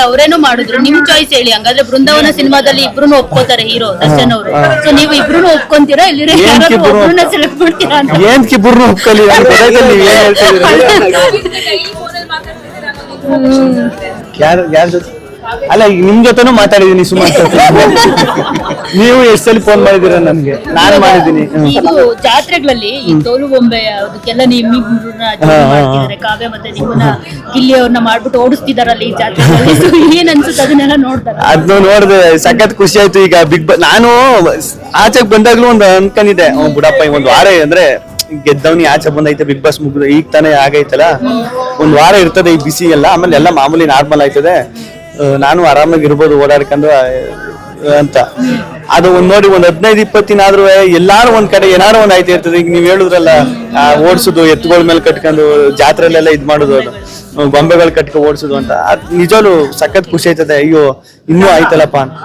ಅವ್ರೇನು ಮಾಡಿದ್ರು. ನಿಮ್ ಚಾಯ್ಸ್ ಹೇಳಿ. ಹಂಗಾದ್ರೆ ಬೃಂದಾವನ ಸಿನಿಮಾದಲ್ಲಿ ಇಬ್ರು ಒಪ್ಕೋತಾರೆ ಹೀರೋ ದರ್ಶನ್ ಅವರು. ಸೊ ನೀವು ಇಬ್ರು ಒಪ್ಕೊಂತೀರಾ ಇಲ್ಲಿರೋ ಒಬ್ರನ್ನ ಸೆಲೆಕ್ಟ್ ಮಾಡ್ತೀರಾ ಅಂತ? ಏನ್ ಇಬ್ರು ಒಪ್ಕೊಳ್ಳಿ ಯಾರ ಜೊತೆ ಅಲ್ಲ, ಈಗ ನಿಮ್ ಜೊತೆನೂ ಮಾತಾಡಿದೀನಿ ಸುಮಾರು. ನೀವು ಎಷ್ಟು ಸಲ ಫೋನ್ ಮಾಡಿದೀರ ನನ್ಗೆ? ನಾನು ಮಾಡಿದೀನಿ. ಇದು ಜಾತ್ರೆಗಳಲ್ಲಿ ಈ ತೋಲು ಬೊಂಬೆ ಅದಕ್ಕೆಲ್ಲ ನಿಮ್ಮಿಬ್ರನ್ನ ಮಾಡ್ತಿದ್ದಾರೆ. ಕಾವ್ಯ ಮತ್ತೆ ನಿಮ್ಮನ್ನ ಗಿಲ್ಲಿ ಅವ್ರನ್ನ ಮಾಡ್ಬಿಟ್ಟು ಓಡಿಸ್ತಿದಾರಲ್ಲ ಈ ಜಾತ್ರೆಗಳಲ್ಲಿ. ಏನ್ ಅನ್ಸುತ್ತೆ ಅದನ್ನೆಲ್ಲ ನೋಡ್ತಾರೆ? ಅದನ್ನ ನೋಡಿದೆ, ಸಖತ್ ಖುಷಿ ಆಯ್ತು. ಈಗ ನಾನು ಆಚೆಗೆ ಬಂದಾಗ್ಲೂ ಒಂದು ಅನ್ಕೊಂಡಿದ್ದೆ, ಬುಡಪ್ಪ ಒಂದ್ ವಾರ ಅಂದ್ರೆ ಗೆದ್ದವನಿ ಆಚೆ ಬಂದೈತೆ, ಬಿಗ್ ಬಾಸ್ ಮುಗಿದು ಈಗ ತಾನೇ ಆಗೈತಲ್ಲ, ಒಂದ್ ವಾರ ಇರ್ತದೆ ಈ ಬಿಸಿ ಎಲ್ಲ, ಆಮೇಲೆ ಎಲ್ಲ ಮಾಮೂಲಿ ನಾರ್ಮಲ್ ಆಯ್ತದೆ, ನಾನು ಆರಾಮಾಗಿ ಇರ್ಬೋದು ಓಡಾಡ್ಕೊಂಡು ಅಂತ. ಅದು ನೋಡಿ ಒಂದ್ 15-20 ದಿನ ಆದ್ರೂ ಎಲ್ಲಾರು ಒಂದ್ ಕಡೆ ಏನಾರು ಒಂದ್ ಆಯ್ತಾ ಇರ್ತದೆ. ಈಗ ನೀವ್ ಹೇಳಿದ್ರಲ್ಲ, ಓಡಿಸೋದು ಎತ್ತುಗಳ ಮೇಲೆ ಕಟ್ಕೊಂಡು ಜಾತ್ರೆಲೆಲ್ಲ ಇದ್ ಮಾಡೋದು, ಅದು ಗೊಂಬೆಗಳು ಕಟ್ಕೊಂಡು ಓಡಿಸೋದು ಅಂತ, ಅದ್ ನಿಜವಾಗ್ಲು ಸಖತ್ ಖುಷಿ ಆಯ್ತದೆ. ಅಯ್ಯೋ ಇನ್ನೂ ಆಯ್ತಲ್ಲಪ್ಪ ಅಂತ.